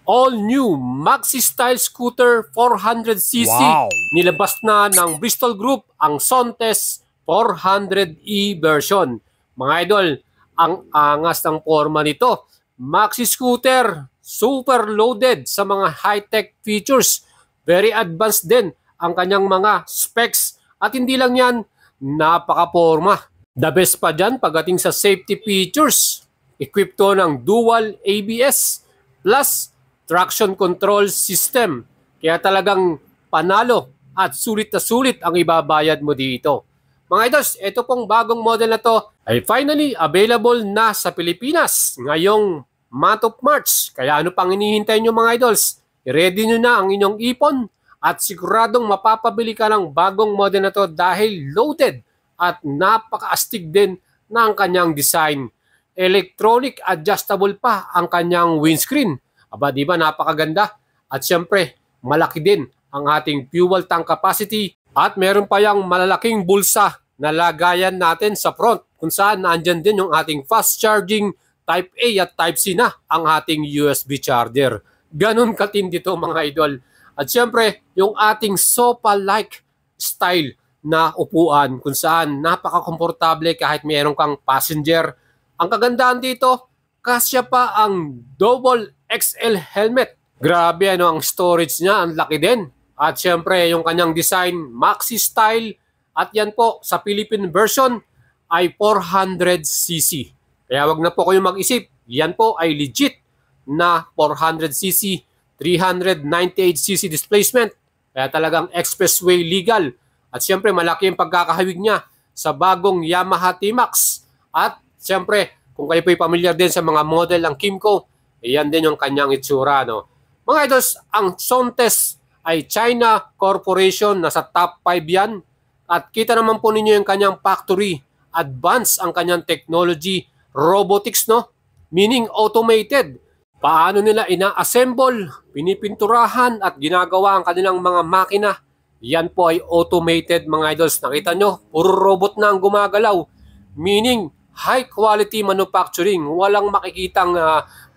All new Maxi Style Scooter 400cc. Wow! Nilabas na ng Bristol Group ang Sontes 400e version. Mga idol, ang angas ng forma nito. Maxi Scooter, super loaded sa mga high-tech features. Very advanced din ang kanyang mga specs. At hindi lang yan, napaka-forma. The best pa dyan pagdating sa safety features. Equipped to ng dual ABS plus traction control system. Kaya talagang panalo at sulit na sulit ang ibabayad mo dito. Mga idols, ito pong bagong model na to ay finally available na sa Pilipinas ngayong month of March. Kaya ano pang hinihintay nyo mga idols? I-ready nyo na ang inyong ipon at siguradong mapapabili ka ng bagong model na to dahil loaded at napaka-astig din na ang kanyang design. Electronic adjustable pa ang kanyang windscreen. Aba, di ba napakaganda? At syempre, malaki din ang ating fuel tank capacity at meron pa yung malalaking bulsa na lagayan natin sa front kung saan naandyan din yung ating fast charging Type A at Type C na ang ating USB charger. Ganon katindi to mga idol. At syempre, yung ating sofa-like style na upuan kung saan napaka-komportable kahit meron kang passenger. Ang kagandahan dito, kasya pa ang double XL helmet. Grabe ano ang storage niya, ang laki din. At syempre yung kanyang design, maxi style. At yan po sa Philippine version ay 400cc. Kaya wag na po kayo mag-isip, yan po ay legit na 400cc, 398cc displacement. Kaya talagang expressway legal. At syempre malaki yung pagkakahawig niya sa bagong Yamaha T-Max. At syempre kung kayo po'y familiar din sa mga model ng Kymco, yan din yung kanyang itsura. No? Mga idols, ang Sontes ay China Corporation, nasa top 5 yan. At kita naman po ninyo yung kanyang factory. Advanced ang kanyang technology, robotics, no? Meaning automated. Paano nila ina-assemble, pinipinturahan at ginagawa ang kanilang mga makina. Yan po ay automated mga idols. Nakita nyo, puro robot na ang gumagalaw. Meaning, high quality manufacturing. Walang makikitang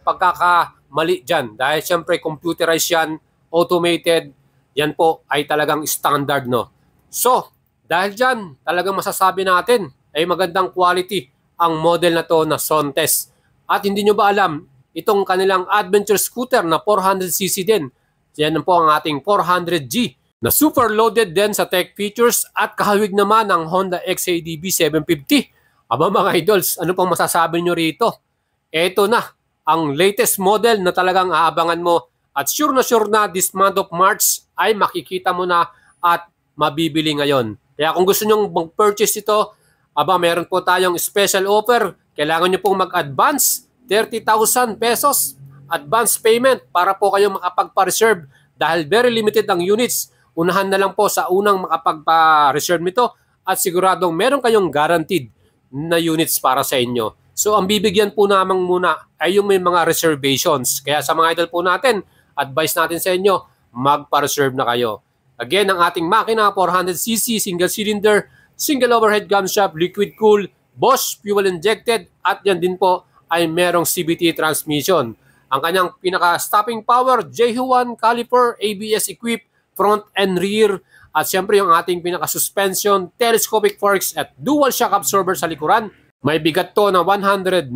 pagkakamali dyan. Dahil siyempre computerized yan, automated, yan po ay talagang standard. No? So, dahil dyan, talagang masasabi natin ay magandang quality ang model na to na Sontes. At hindi nyo ba alam, itong kanilang adventure scooter na 400cc din. Yan po ang ating 400G na super loaded din sa tech features at kahawig naman ng Honda XADV 750. Aba mga idols, ano pang masasabi nyo rito? Ito na ang latest model na talagang aabangan mo at sure na this month of March ay makikita mo na at mabibili ngayon. Kaya kung gusto nyo mag-purchase ito, aba meron po tayong special offer. Kailangan nyo pong mag-advance 30,000 pesos advance payment para po kayo makapagpa-reserve dahil very limited ang units. Unahan na lang po sa unang makapagpa-reserve nito at siguradong meron kayong guaranteed na units para sa inyo. So ang bibigyan po naman muna ay yung may mga reservations. Kaya sa mga idol po natin, advice natin sa inyo, magpa-reserve na kayo. Again, ang ating makina, 400cc, single cylinder, single overhead camshaft, liquid cool, Bosch fuel injected, at yan din po ay merong CVT transmission. Ang kanyang pinaka-stopping power, JH1 caliper, ABS equipped, front and rear, at siyempre yung ating pinaka-suspension, telescopic forks at dual shock absorber sa likuran. May bigat to na 193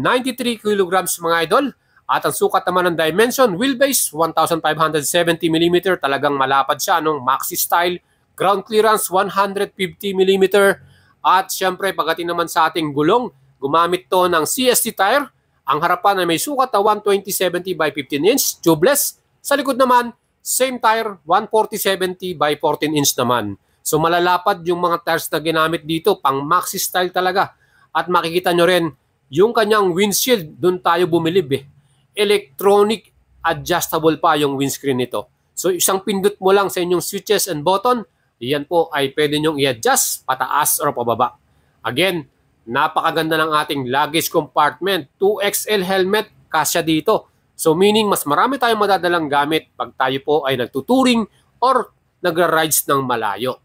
kilograms mga idol. At ang sukat naman ng dimension, wheelbase 1,570mm. Talagang malapad siya, maxi style. Ground clearance 150mm. At siyempre pagdating naman sa ating gulong, gumamit to ng CST tire. Ang harapan ay may sukat na 120/70 by 15 inch, tubeless. Sa likod naman, same tire, 140/70 by 14 inch naman. So malalapad yung mga tires na ginamit dito, pang maxi style talaga. At makikita nyo rin, yung kanyang windshield, doon tayo bumilib eh. Electronic adjustable pa yung windscreen nito. So isang pindot mo lang sa inyong switches and button, yan po ay pwede nyong i-adjust pataas or pababa. Again, napakaganda ng ating luggage compartment. 2XL helmet, kasya dito. So meaning mas marami tayong madadalang gamit pag tayo po ay nagtuturing or nagra-rides ng malayo.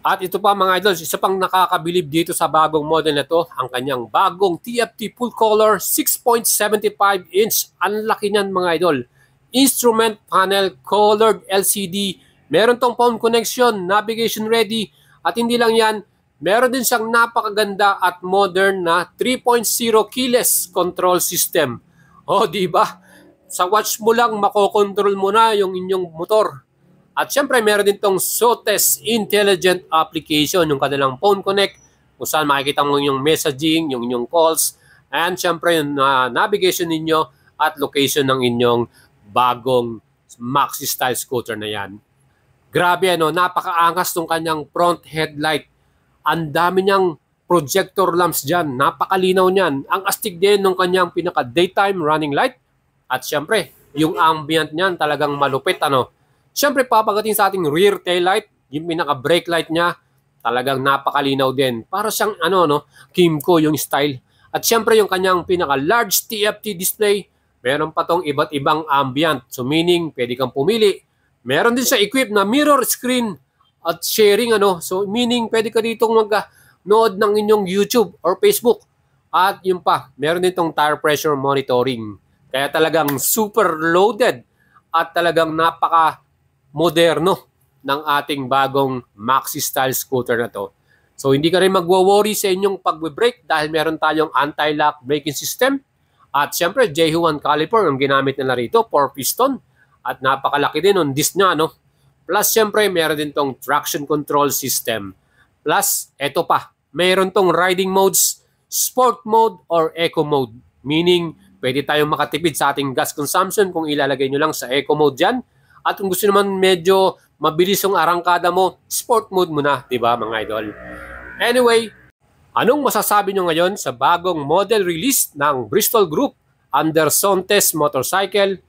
At ito pa mga idols, isa pang nakakabilib dito sa bagong model na to, ang kanyang bagong TFT full color 6.75 inch. Ang laki niyan mga idol. instrument panel, colored LCD, meron tong phone connection, navigation ready, at hindi lang yan, meron din siyang napakaganda at modern na 3.0 keyless control system. O, di ba? Sa watch mo lang, makokontrol mo na yung inyong motor. At syempre, meron din tong SOTES Intelligent Application, yung kanilang phone connect, kung saan makikita mo yung messaging, yung inyong calls, and syempre yung navigation ninyo at location ng inyong bagong Maxi Style scooter na yan. Grabe ano, napakaangas ng kanyang front headlight. Ang dami niyang projector lamps dyan, napakalinaw niyan. Ang astig din ng kanyang pinaka daytime running light. At syempre, yung ambient niyan talagang malupit ano. Syempre papagating sa ating rear tail light, yung pinaka brake light niya, talagang napakalinaw din. Para siyang Kimco yung style. At syempre yung kanyang pinaka large TFT display, meron pa tong iba't ibang ambient. So meaning, pwede kang pumili. Meron din siya equipped na mirror screen at sharing So meaning, pwede ka ditong mag-nood ng inyong YouTube or Facebook. At yun pa, meron din tong tire pressure monitoring. Kaya talagang super loaded at talagang napaka-moderno ng ating bagong Maxi Style scooter na to. So hindi ka rin magwo-worry sa inyong pag-brake dahil meron tayong anti-lock braking system. At syempre, J1 caliper ang ginamit nila rito, 4 piston. At napakalaki din on disc niya, Plus syempre, meron din tong traction control system. Plus, eto pa, meron tong riding modes, sport mode or eco mode. Meaning, pwede tayong makatipid sa ating gas consumption kung ilalagay nyo lang sa eco mode dyan. At kung gusto naman medyo mabilis yung arangkada mo, sport mode mo na, di ba mga idol? Anyway, anong masasabi nyo ngayon sa bagong model release ng Bristol Group under Sontes Motorcycle?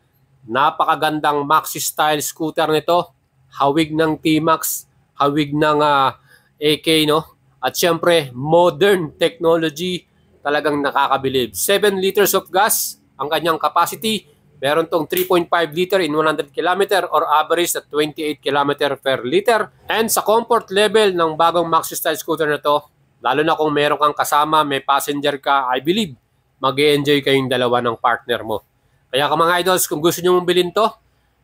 Napakagandang Maxi Style scooter nito. Hawig ng T-Max, hawig ng AK, At syempre, modern technology. Talagang nakakabilib. 7 liters of gas ang kanyang capacity. Meron tong 3.5 liter in 100 km or average at 28 km per liter. And sa comfort level ng bagong Maxi Style scooter na to, lalo na kung meron kang kasama, may passenger ka, I believe, mag-e-enjoy kayong dalawa ng partner mo. Kaya mga idols, kung gusto nyo mong bilhin to,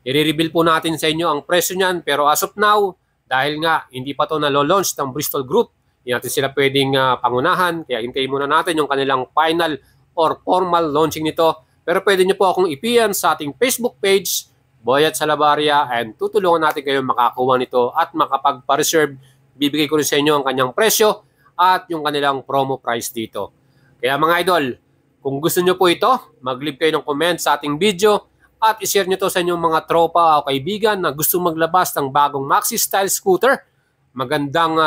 i-reveal po natin sa inyo ang presyo niyan. Pero as of now, dahil nga hindi pa to nalo-launch ng Bristol Group, hindi natin sila pwedeng pangunahan, kaya hintayin muna natin yung kanilang final or formal launching nito. Pero pwede nyo po akong i-PM sa ating Facebook page, Boyet Salabarria, and tutulungan natin kayo makakuha nito at makapagpa-reserve. Bibigay ko rin sa inyo ang kanyang presyo at yung kanilang promo price dito. Kaya mga idol, kung gusto nyo po ito, mag-leave kayo ng comment sa ating video at i-share nyo to sa inyong mga tropa o kaibigan na gusto maglabas ng bagong Maxi Style scooter. Magandang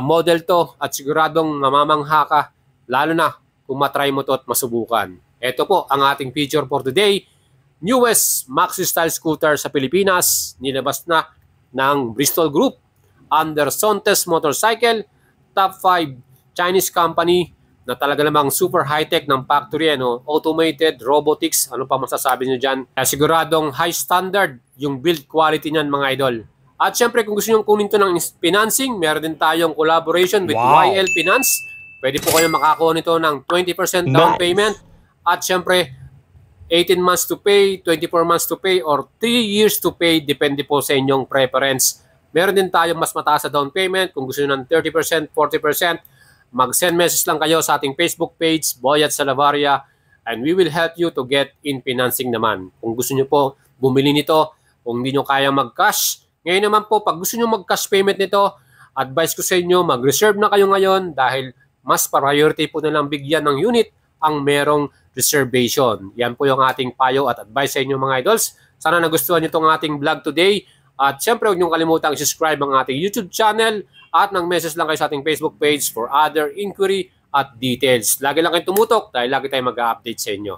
model to at siguradong mamamangha ka, lalo na kung matry mo to at masubukan. Ito po ang ating feature for today. Newest Maxi Style scooter sa Pilipinas, nilabas na ng Bristol Group under Sontes Motorcycle, top 5 Chinese company na talaga namang super high-tech ng factory, automated, robotics, ano pa masasabi nyo dyan. Kaya siguradong high standard yung build quality niyan mga idol. At syempre kung gusto nyo kunin to ng financing, meron din tayong collaboration with YL Finance. Pwede po kayo makakuha nito ng 20% down payment. At syempre, 18 months to pay, 24 months to pay, or 3 years to pay, depende po sa inyong preference. Meron din tayong mas mataas na down payment. Kung gusto nyo ng 30%, 40%, mag-send message lang kayo sa ating Facebook page, Boyet Salabarria, and we will help you to get in financing naman. Kung gusto nyo po bumili nito, kung hindi nyo kaya mag-cash, ngayon naman po, pag gusto nyo mag-cash payment nito, advice ko sa inyo, mag-reserve na kayo ngayon dahil mas priority po nalang bigyan ng unit ang merong reservation. Yan po yung ating payo at advice sa inyo mga idols. Sana nagustuhan nyo itong ating vlog today. At syempre, huwag nyo kalimutang i-subscribe ang ating YouTube channel at nag-message lang kayo sa ating Facebook page for other inquiry at details. Lagi lang kayong tumutok dahil lagi tayong mag-update sa inyo.